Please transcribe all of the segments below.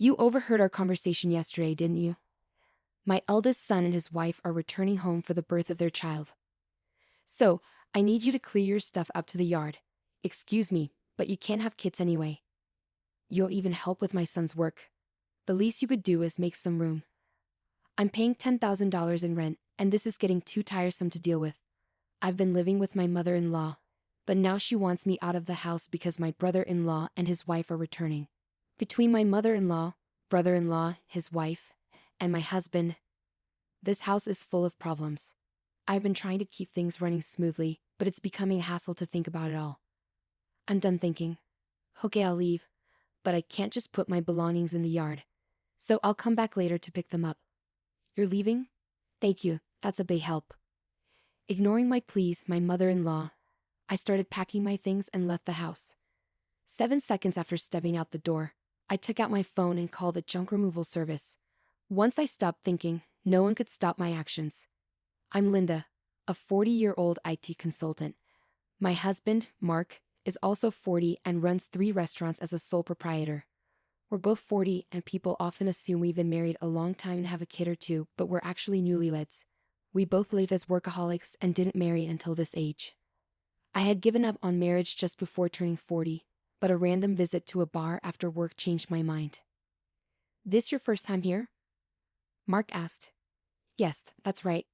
You overheard our conversation yesterday, didn't you? My eldest son and his wife are returning home for the birth of their child. So, I need you to clear your stuff up to the yard. Excuse me, but you can't have kids anyway. You won't even help with my son's work. The least you could do is make some room. I'm paying $10,000 in rent, and this is getting too tiresome to deal with. I've been living with my mother-in-law, but now she wants me out of the house because my brother-in-law and his wife are returning. Between my mother-in-law, brother-in-law, his wife, and my husband, this house is full of problems. I've been trying to keep things running smoothly, but it's becoming a hassle to think about it all. I'm done thinking. Okay, I'll leave, but I can't just put my belongings in the yard. So I'll come back later to pick them up. You're leaving? Thank you, that's a big help. Ignoring my pleas, my mother-in-law, I started packing my things and left the house. 7 seconds after stepping out the door, I took out my phone and called the junk removal service. Once I stopped thinking, no one could stop my actions. I'm Linda, a 40-year-old IT consultant. My husband, Mark, is also 40 and runs 3 restaurants as a sole proprietor. We're both 40 and people often assume we've been married a long time and have a kid or two, but we're actually newlyweds. We both live as workaholics and didn't marry until this age. I had given up on marriage just before turning 40, but a random visit to a bar after work changed my mind. This your first time here? Mark asked. Yes, that's right,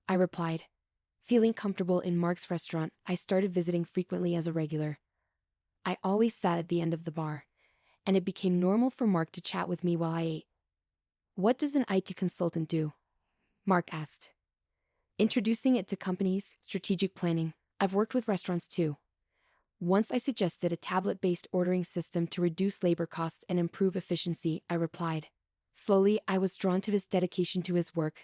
I replied. Feeling comfortable in Mark's restaurant, I started visiting frequently as a regular. I always sat at the end of the bar, and it became normal for Mark to chat with me while I ate. What does an IT consultant do? Mark asked. Introducing it to companies, strategic planning. I've worked with restaurants too. Once I suggested a tablet-based ordering system to reduce labor costs and improve efficiency, I replied. Slowly, I was drawn to his dedication to his work,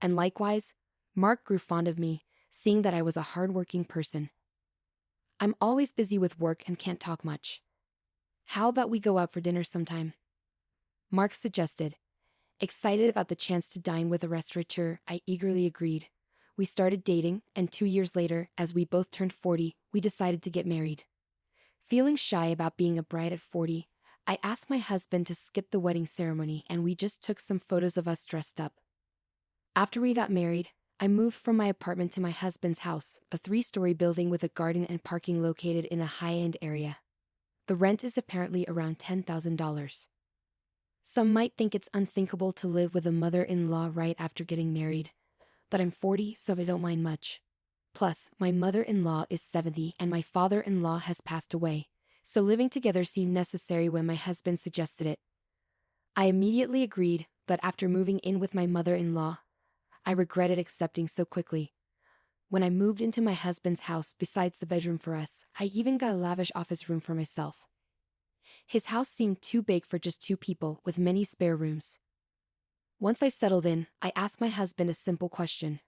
and likewise, Mark grew fond of me, seeing that I was a hard-working person. I'm always busy with work and can't talk much. How about we go out for dinner sometime? Mark suggested. Excited about the chance to dine with a restaurateur, I eagerly agreed. We started dating, and 2 years later, as we both turned 40, we decided to get married. Feeling shy about being a bride at 40, I asked my husband to skip the wedding ceremony and we just took some photos of us dressed up. After we got married, I moved from my apartment to my husband's house, a 3-story building with a garden and parking located in a high-end area. The rent is apparently around $10,000. Some might think it's unthinkable to live with a mother-in-law right after getting married, but I'm 40, so I don't mind much. Plus, my mother-in-law is 70 and my father-in-law has passed away, so living together seemed necessary when my husband suggested it. I immediately agreed, but after moving in with my mother-in-law, I regretted accepting so quickly. When I moved into my husband's house, besides the bedroom for us, I even got a lavish office room for myself. His house seemed too big for just 2 people, with many spare rooms. Once I settled in, I asked my husband a simple question.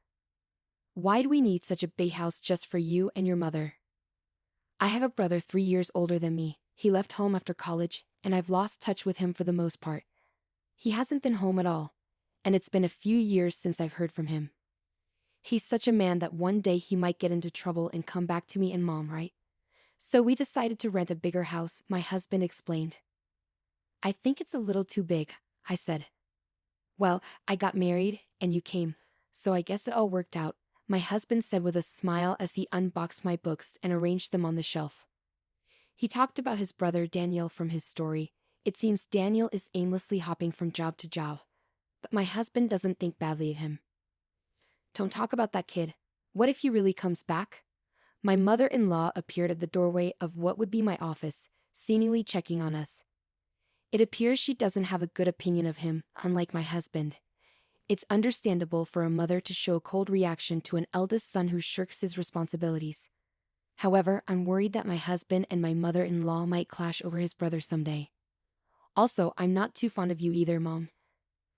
Why do we need such a big house just for you and your mother? I have a brother 3 years older than me. He left home after college, and I've lost touch with him for the most part. He hasn't been home at all, and it's been a few years since I've heard from him. He's such a man that one day he might get into trouble and come back to me and Mom, right? So we decided to rent a bigger house, my husband explained. I think it's a little too big, I said. Well, I got married, and you came, so I guess it all worked out, my husband said with a smile as he unboxed my books and arranged them on the shelf. He talked about his brother Daniel from his story. It seems Daniel is aimlessly hopping from job to job, but my husband doesn't think badly of him. Don't talk about that kid. What if he really comes back? My mother-in-law appeared at the doorway of what would be my office, seemingly checking on us. It appears she doesn't have a good opinion of him, unlike my husband. It's understandable for a mother to show a cold reaction to an eldest son who shirks his responsibilities. However, I'm worried that my husband and my mother-in-law might clash over his brother someday. Also, I'm not too fond of you either, Mom.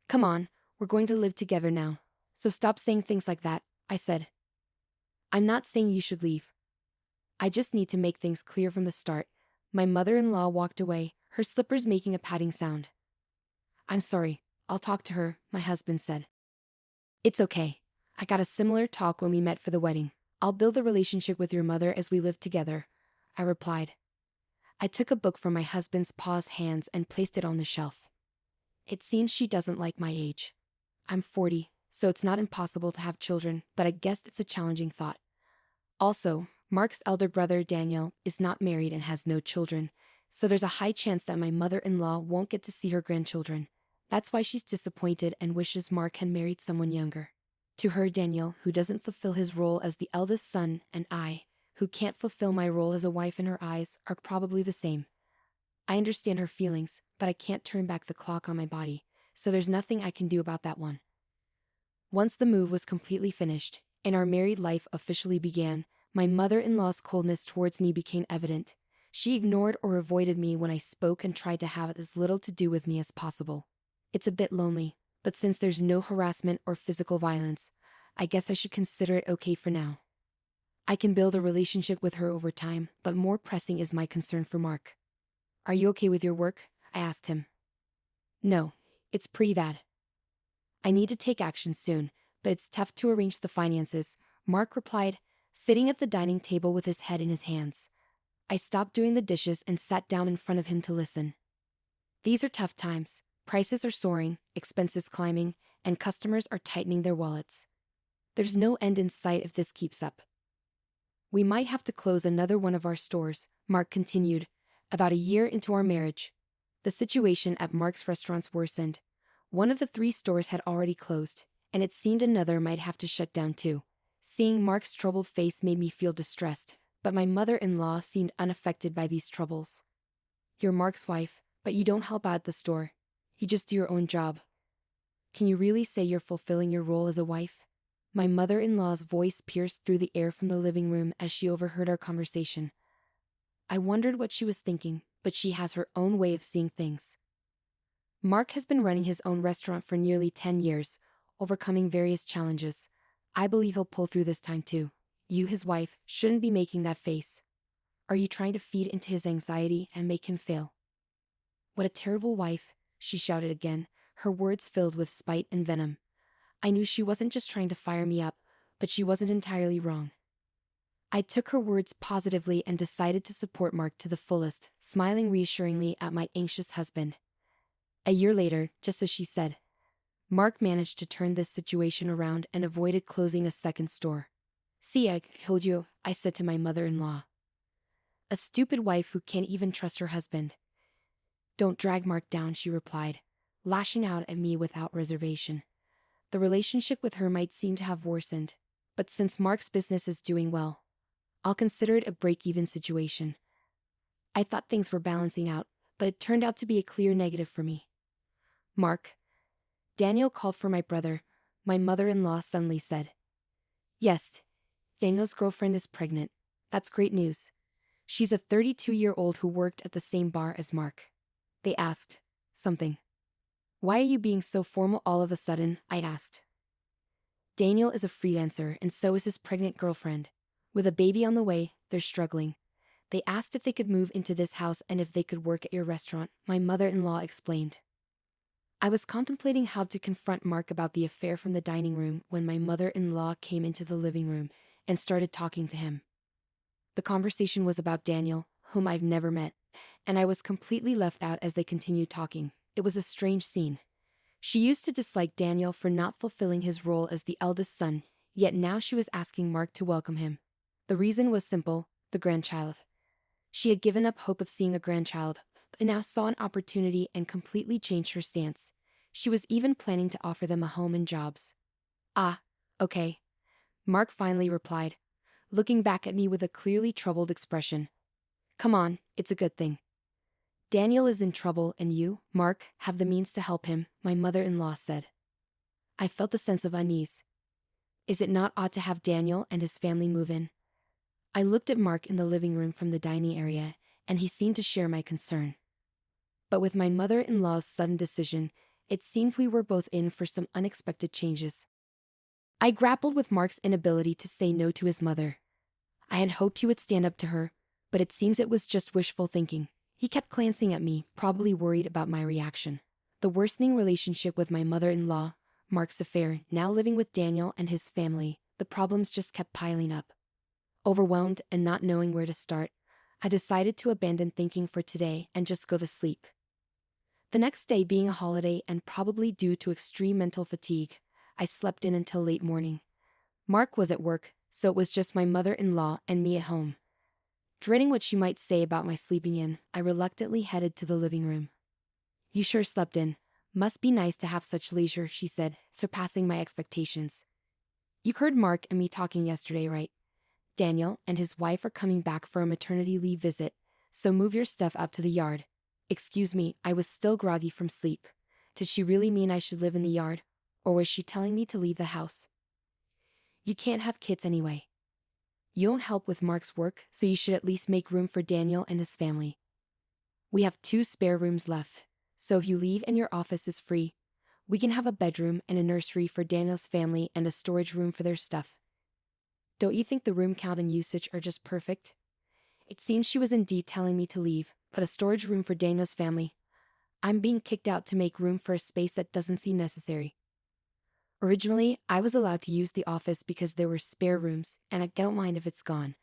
Come on, we're going to live together now, so stop saying things like that, I said. I'm not saying you should leave. I just need to make things clear from the start. My mother-in-law walked away, her slippers making a padding sound. I'm sorry, I'll talk to her, my husband said. It's okay. I got a similar talk when we met for the wedding. I'll build a relationship with your mother as we live together, I replied. I took a book from my husband's paused hands and placed it on the shelf. It seems she doesn't like my age. I'm 40, so it's not impossible to have children, but I guess it's a challenging thought. Also, Mark's elder brother Daniel is not married and has no children, so there's a high chance that my mother-in-law won't get to see her grandchildren. That's why she's disappointed and wishes Mark had married someone younger. To her, Daniel, who doesn't fulfill his role as the eldest son, and I, who can't fulfill my role as a wife in her eyes, are probably the same. I understand her feelings, but I can't turn back the clock on my body, so there's nothing I can do about that one. Once the move was completely finished, and our married life officially began, my mother-in-law's coldness towards me became evident. She ignored or avoided me when I spoke and tried to have as little to do with me as possible. It's a bit lonely, but since there's no harassment or physical violence, I guess I should consider it okay for now. I can build a relationship with her over time, but more pressing is my concern for Mark. Are you okay with your work? I asked him. No, it's pretty bad. I need to take action soon, but it's tough to arrange the finances, Mark replied, sitting at the dining table with his head in his hands. I stopped doing the dishes and sat down in front of him to listen. These are tough times. Prices are soaring, expenses climbing, and customers are tightening their wallets. There's no end in sight if this keeps up. We might have to close another one of our stores, Mark continued, about a year into our marriage. The situation at Mark's restaurants worsened. One of the 3 stores had already closed, and it seemed another might have to shut down too. Seeing Mark's troubled face made me feel distressed, but my mother-in-law seemed unaffected by these troubles. You're Mark's wife, but you don't help out at the store. You just do your own job. Can you really say you're fulfilling your role as a wife? My mother-in-law's voice pierced through the air from the living room as she overheard our conversation. I wondered what she was thinking, but she has her own way of seeing things. Mark has been running his own restaurant for nearly 10 years, overcoming various challenges. I believe he'll pull through this time too. You, his wife, shouldn't be making that face. Are you trying to feed into his anxiety and make him fail? What a terrible wife, she shouted again, her words filled with spite and venom. I knew she wasn't just trying to fire me up, but she wasn't entirely wrong. I took her words positively and decided to support Mark to the fullest, smiling reassuringly at my anxious husband. A year later, just as she said, Mark managed to turn this situation around and avoided closing a second store. See, I told you, I said to my mother-in-law. A stupid wife who can't even trust her husband. Don't drag Mark down, she replied, lashing out at me without reservation. The relationship with her might seem to have worsened, but since Mark's business is doing well, I'll consider it a break-even situation. I thought things were balancing out, but it turned out to be a clear negative for me. Mark. Daniel called for my brother, my mother-in-law suddenly said. Yes, Daniel's girlfriend is pregnant. That's great news. She's a 32-year-old who worked at the same bar as Mark. They asked. Something. Why are you being so formal all of a sudden? I asked. Daniel is a freelancer and so is his pregnant girlfriend. With a baby on the way, they're struggling. They asked if they could move into this house and if they could work at your restaurant, my mother-in-law explained. I was contemplating how to confront Mark about the affair from the dining room when my mother-in-law came into the living room and started talking to him. The conversation was about Daniel, whom I've never met, and I was completely left out as they continued talking. It was a strange scene. She used to dislike Daniel for not fulfilling his role as the eldest son, yet now she was asking Mark to welcome him. The reason was simple, the grandchild. She had given up hope of seeing a grandchild, but now saw an opportunity and completely changed her stance. She was even planning to offer them a home and jobs. Ah, okay. Mark finally replied, looking back at me with a clearly troubled expression. Come on, it's a good thing. Daniel is in trouble and you, Mark, have the means to help him, my mother-in-law said. I felt a sense of unease. Is it not odd to have Daniel and his family move in? I looked at Mark in the living room from the dining area, and he seemed to share my concern. But with my mother-in-law's sudden decision, it seemed we were both in for some unexpected changes. I grappled with Mark's inability to say no to his mother. I had hoped he would stand up to her, but it seems it was just wishful thinking. He kept glancing at me, probably worried about my reaction. The worsening relationship with my mother-in-law, Mark's affair, now living with Daniel and his family, the problems just kept piling up. Overwhelmed and not knowing where to start, I decided to abandon thinking for today and just go to sleep. The next day being a holiday and probably due to extreme mental fatigue, I slept in until late morning. Mark was at work, so it was just my mother-in-law and me at home. Dreading what she might say about my sleeping in, I reluctantly headed to the living room. "You sure slept in. Must be nice to have such leisure," she said, surpassing my expectations. "You heard Mark and me talking yesterday, right? Daniel and his wife are coming back for a maternity leave visit, so move your stuff out to the yard." Excuse me, I was still groggy from sleep. Did she really mean I should live in the yard? Or was she telling me to leave the house? "You can't have kids anyway. You don't help with Mark's work, so you should at least make room for Daniel and his family. We have 2 spare rooms left, so if you leave and your office is free, we can have a bedroom and a nursery for Daniel's family and a storage room for their stuff. Don't you think the room count and usage are just perfect?" It seems she was indeed telling me to leave, but a storage room for Daniel's family. I'm being kicked out to make room for a space that doesn't seem necessary. Originally, I was allowed to use the office because there were spare rooms, and I don't mind if it's gone.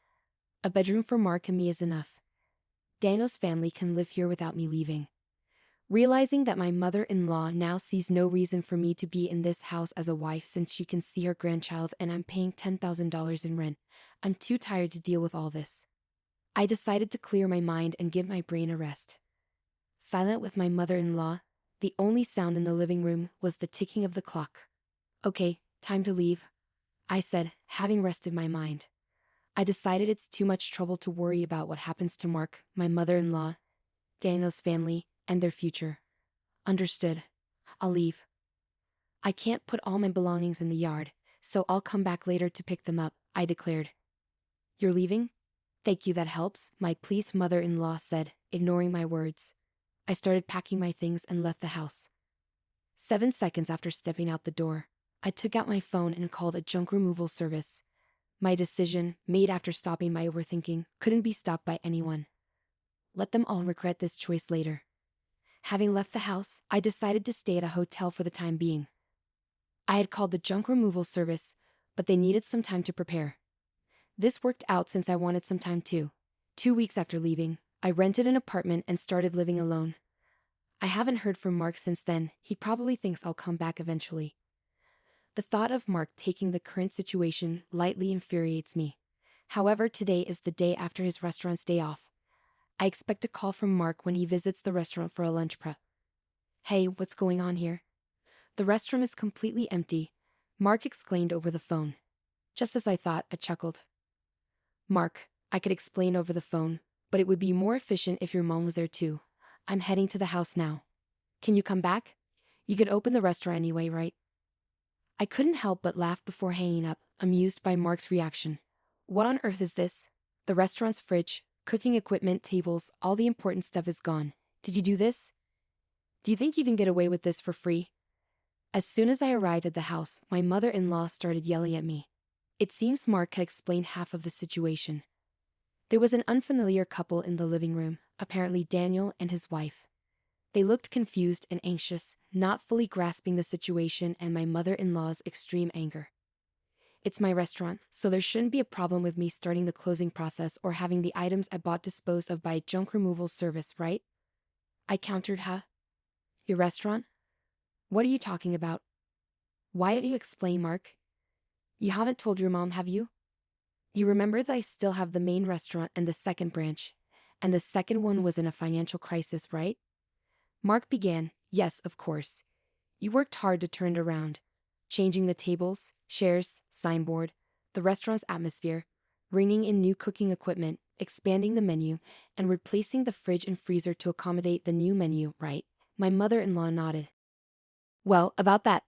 A bedroom for Mark and me is enough. Daniel's family can live here without me leaving. Realizing that my mother-in-law now sees no reason for me to be in this house as a wife since she can see her grandchild and I'm paying $10,000 in rent, I'm too tired to deal with all this. I decided to clear my mind and give my brain a rest. Silent with my mother-in-law, the only sound in the living room was the ticking of the clock. "Okay, time to leave," I said, having rested my mind. I decided it's too much trouble to worry about what happens to Mark, my mother-in-law, Daniel's family, and their future. "Understood. I'll leave. I can't put all my belongings in the yard, so I'll come back later to pick them up," I declared. "You're leaving? Thank you, that helps," my pleased mother-in-law said, ignoring my words. I started packing my things and left the house. 7 seconds after stepping out the door, I took out my phone and called a junk removal service. My decision, made after stopping my overthinking, couldn't be stopped by anyone. Let them all regret this choice later. Having left the house, I decided to stay at a hotel for the time being. I had called the junk removal service, but they needed some time to prepare. This worked out since I wanted some time too. 2 weeks after leaving, I rented an apartment and started living alone. I haven't heard from Mark since then. He probably thinks I'll come back eventually. The thought of Mark taking the current situation lightly infuriates me. However, today is the day after his restaurant's day off. I expect a call from Mark when he visits the restaurant for a lunch prep. "Hey, what's going on here?" "The restaurant is completely empty," Mark exclaimed over the phone. Just as I thought, I chuckled. "Mark, I could explain over the phone, but it would be more efficient if your mom was there too. I'm heading to the house now. Can you come back? You could open the restaurant anyway, right?" I couldn't help but laugh before hanging up, amused by Mark's reaction. What on earth is this? The restaurant's fridge, cooking equipment, tables, all the important stuff is gone. Did you do this? Do you think you can get away with this for free? As soon as I arrived at the house, my mother-in-law started yelling at me. It seems Mark had explained half of the situation. There was an unfamiliar couple in the living room, apparently Daniel and his wife. They looked confused and anxious, not fully grasping the situation and my mother-in-law's extreme anger. "It's my restaurant, so there shouldn't be a problem with me starting the closing process or having the items I bought disposed of by a junk removal service, right?" I countered. "Huh? Your restaurant? What are you talking about? Why didn't you explain, Mark? You haven't told your mom, have you? You remember that I still have the main restaurant and the second branch, and the second one was in a financial crisis, right?" Mark began. "Yes, of course. You worked hard to turn it around, changing the tables, chairs, signboard, the restaurant's atmosphere, bringing in new cooking equipment, expanding the menu, and replacing the fridge and freezer to accommodate the new menu, right?" My mother-in-law nodded. "Well, about that.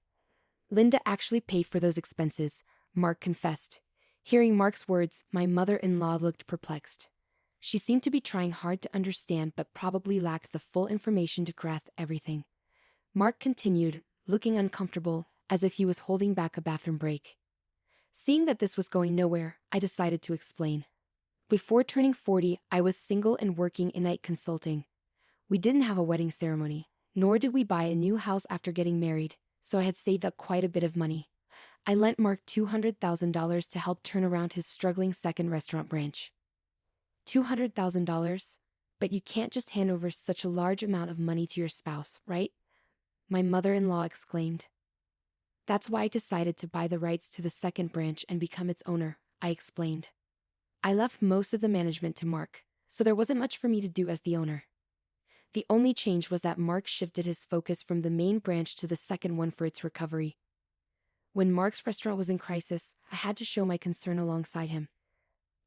Linda actually paid for those expenses," Mark confessed. Hearing Mark's words, my mother-in-law looked perplexed. She seemed to be trying hard to understand but probably lacked the full information to grasp everything. Mark continued, looking uncomfortable, as if he was holding back a bathroom break. Seeing that this was going nowhere, I decided to explain. Before turning 40, I was single and working in night consulting. We didn't have a wedding ceremony, nor did we buy a new house after getting married, so I had saved up quite a bit of money. I lent Mark $200,000 to help turn around his struggling second restaurant branch. $200,000? But you can't just hand over such a large amount of money to your spouse, right? My mother-in-law exclaimed. That's why I decided to buy the rights to the second branch and become its owner, I explained. I left most of the management to Mark, so there wasn't much for me to do as the owner. The only change was that Mark shifted his focus from the main branch to the second one for its recovery. When Mark's restaurant was in crisis, I had to show my concern alongside him.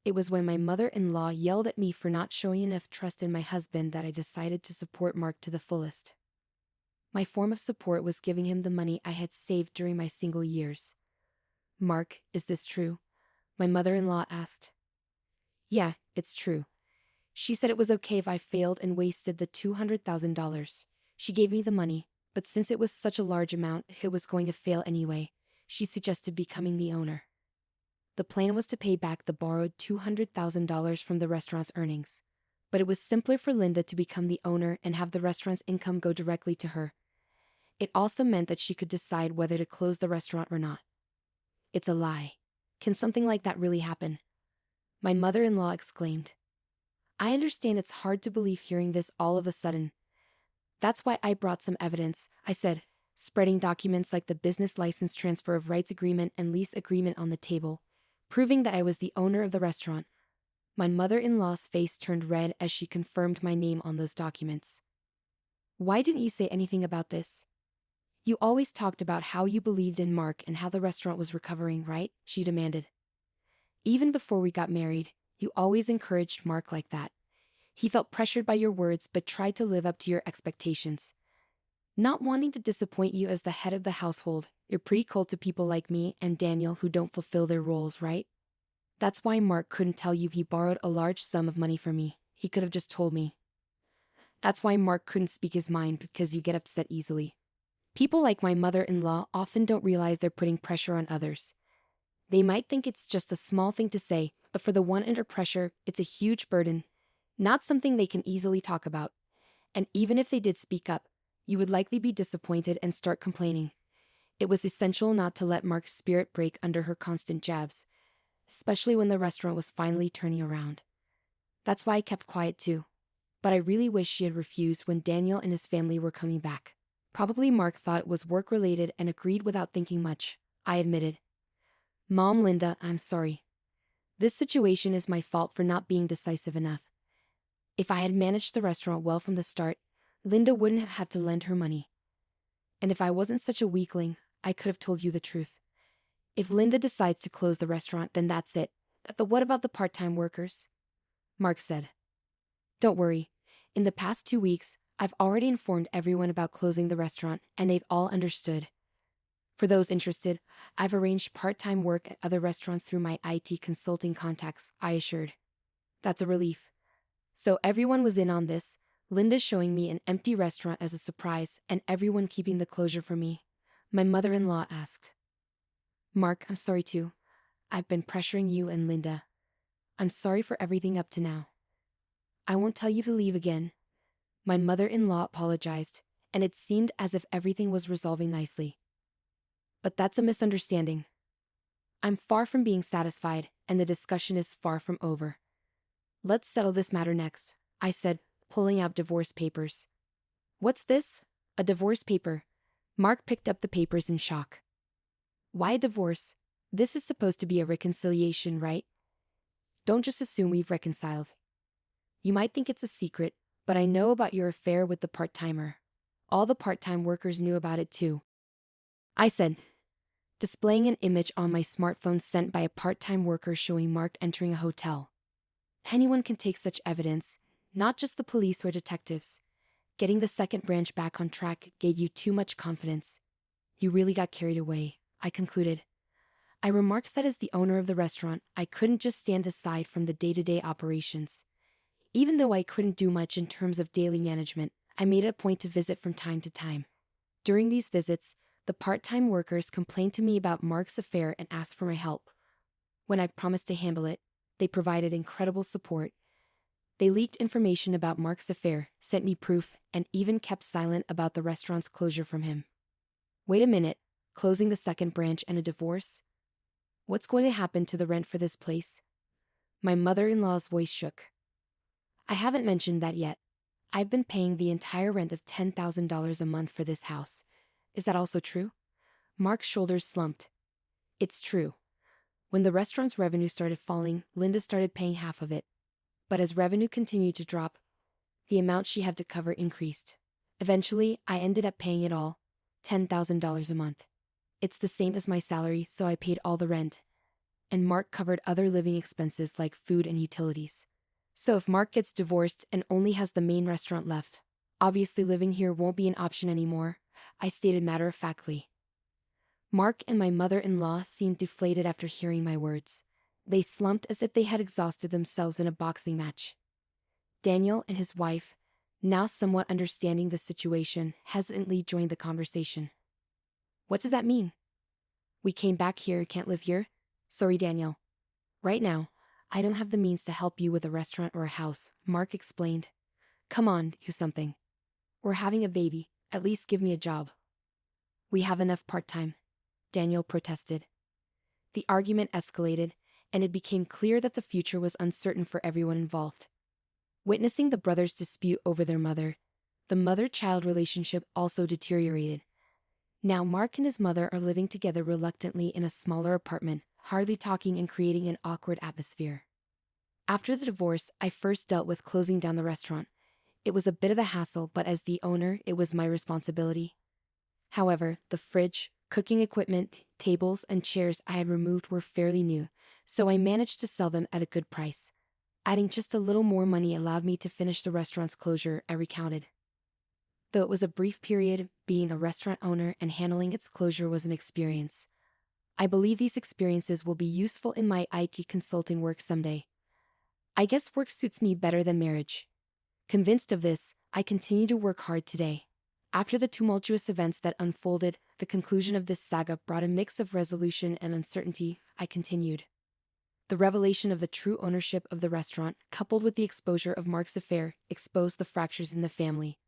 It was when my mother-in-law yelled at me for not showing enough trust in my husband that I decided to support Mark to the fullest. My form of support was giving him the money I had saved during my single years. Mark, is this true? My mother-in-law asked. Yeah, it's true. She said it was okay if I failed and wasted the $200,000. She gave me the money, but since it was such a large amount, it was going to fail anyway. She suggested becoming the owner. The plan was to pay back the borrowed $200,000 from the restaurant's earnings. But it was simpler for Linda to become the owner and have the restaurant's income go directly to her. It also meant that she could decide whether to close the restaurant or not. It's a lie. Can something like that really happen? My mother-in-law exclaimed. I understand it's hard to believe hearing this all of a sudden. That's why I brought some evidence, I said, spreading documents like the business license transfer of rights agreement and lease agreement on the table, proving that I was the owner of the restaurant. My mother-in-law's face turned red as she confirmed my name on those documents. Why didn't you say anything about this? You always talked about how you believed in Mark and how the restaurant was recovering, right? She demanded. Even before we got married, you always encouraged Mark like that. He felt pressured by your words but tried to live up to your expectations. Not wanting to disappoint you as the head of the household, you're pretty cold to people like me and Daniel who don't fulfill their roles, right? That's why Mark couldn't tell you he borrowed a large sum of money from me. He could have just told me. That's why Mark couldn't speak his mind because you get upset easily. People like my mother-in-law often don't realize they're putting pressure on others. They might think it's just a small thing to say, but for the one under pressure, it's a huge burden. Not something they can easily talk about. And even if they did speak up, you would likely be disappointed and start complaining. It was essential not to let Mark's spirit break under her constant jabs, especially when the restaurant was finally turning around. That's why I kept quiet too. But I really wish she had refused when Daniel and his family were coming back. Probably Mark thought it was work-related and agreed without thinking much, I admitted. Mom, Linda, I'm sorry. This situation is my fault for not being decisive enough. If I had managed the restaurant well from the start, Linda wouldn't have had to lend her money. And if I wasn't such a weakling, I could have told you the truth. If Linda decides to close the restaurant, then that's it. But what about the part-time workers? Mark said. Don't worry. In the past 2 weeks, I've already informed everyone about closing the restaurant, and they've all understood. For those interested, I've arranged part-time work at other restaurants through my IT consulting contacts, I assured. That's a relief. So everyone was in on this, Linda showing me an empty restaurant as a surprise, and everyone keeping the closure for me. My mother-in-law asked. Mark, I'm sorry too. I've been pressuring you and Linda. I'm sorry for everything up to now. I won't tell you to leave again. My mother-in-law apologized, and it seemed as if everything was resolving nicely. But that's a misunderstanding. I'm far from being satisfied, and the discussion is far from over. Let's settle this matter next, I said, pulling out divorce papers. What's this? A divorce paper? Mark picked up the papers in shock. Why a divorce? This is supposed to be a reconciliation, right? Don't just assume we've reconciled. You might think it's a secret, but I know about your affair with the part-timer. All the part-time workers knew about it too. I said, displaying an image on my smartphone sent by a part-time worker showing Mark entering a hotel. Anyone can take such evidence, not just the police or detectives. Getting the second branch back on track gave you too much confidence. You really got carried away, I concluded. I remarked that as the owner of the restaurant, I couldn't just stand aside from the day-to-day operations. Even though I couldn't do much in terms of daily management, I made it a point to visit from time to time. During these visits, the part-time workers complained to me about Mark's affair and asked for my help. When I promised to handle it, they provided incredible support. They leaked information about Mark's affair, sent me proof, and even kept silent about the restaurant's closure from him. Wait a minute, closing the second branch and a divorce? What's going to happen to the rent for this place? My mother-in-law's voice shook. I haven't mentioned that yet. I've been paying the entire rent of $10,000 a month for this house. Is that also true? Mark's shoulders slumped. It's true. When the restaurant's revenue started falling, Linda started paying half of it. But as revenue continued to drop, the amount she had to cover increased. Eventually, I ended up paying it all, $10,000 a month. It's the same as my salary, so I paid all the rent. And Mark covered other living expenses like food and utilities. So if Mark gets divorced and only has the main restaurant left, obviously living here won't be an option anymore, I stated matter-of-factly. Mark and my mother-in-law seemed deflated after hearing my words. They slumped as if they had exhausted themselves in a boxing match. Daniel and his wife, now somewhat understanding the situation, hesitantly joined the conversation. What does that mean? We came back here, can't live here? Sorry, Daniel. Right now, I don't have the means to help you with a restaurant or a house, Mark explained. Come on, do something. We're having a baby, at least give me a job. We have enough part-time, Daniel protested. The argument escalated, and it became clear that the future was uncertain for everyone involved. Witnessing the brothers dispute over their mother, the mother-child relationship also deteriorated. Now Mark and his mother are living together reluctantly in a smaller apartment, hardly talking and creating an awkward atmosphere. After the divorce, I first dealt with closing down the restaurant. It was a bit of a hassle, but as the owner, it was my responsibility. However, the fridge, cooking equipment, tables, and chairs I had removed were fairly new, so I managed to sell them at a good price. Adding just a little more money allowed me to finish the restaurant's closure, I recounted. Though it was a brief period, being a restaurant owner and handling its closure was an experience. I believe these experiences will be useful in my IT consulting work someday. I guess work suits me better than marriage. Convinced of this, I continue to work hard today. After the tumultuous events that unfolded, the conclusion of this saga brought a mix of resolution and uncertainty. I continued. The revelation of the true ownership of the restaurant, coupled with the exposure of Mark's affair, exposed the fractures in the family.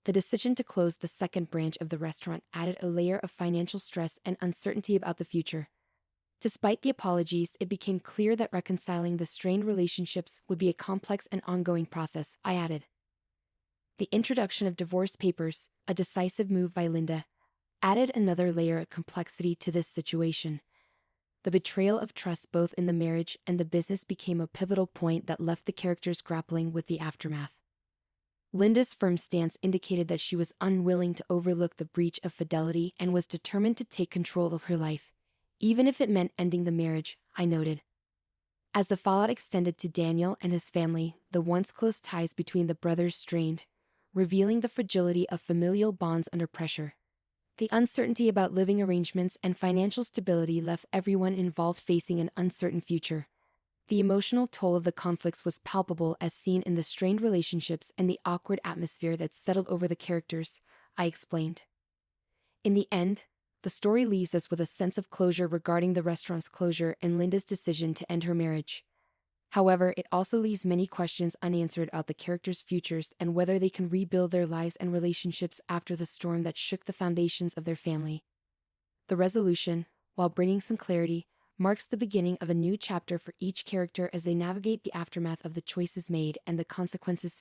The decision to close the second branch of the restaurant added a layer of financial stress and uncertainty about the future. Despite the apologies, it became clear that reconciling the strained relationships would be a complex and ongoing process, I added. The introduction of divorce papers, a decisive move by Linda, added another layer of complexity to this situation. The betrayal of trust both in the marriage and the business became a pivotal point that left the characters grappling with the aftermath. Linda's firm stance indicated that she was unwilling to overlook the breach of fidelity and was determined to take control of her life, even if it meant ending the marriage, I noted. As the fallout extended to Daniel and his family, the once close ties between the brothers strained, revealing the fragility of familial bonds under pressure. The uncertainty about living arrangements and financial stability left everyone involved facing an uncertain future. The emotional toll of the conflicts was palpable as seen in the strained relationships and the awkward atmosphere that settled over the characters, I explained. In the end, the story leaves us with a sense of closure regarding the restaurant's closure and Linda's decision to end her marriage. However, it also leaves many questions unanswered about the characters' futures and whether they can rebuild their lives and relationships after the storm that shook the foundations of their family. The resolution, while bringing some clarity, marks the beginning of a new chapter for each character as they navigate the aftermath of the choices made and the consequences faced.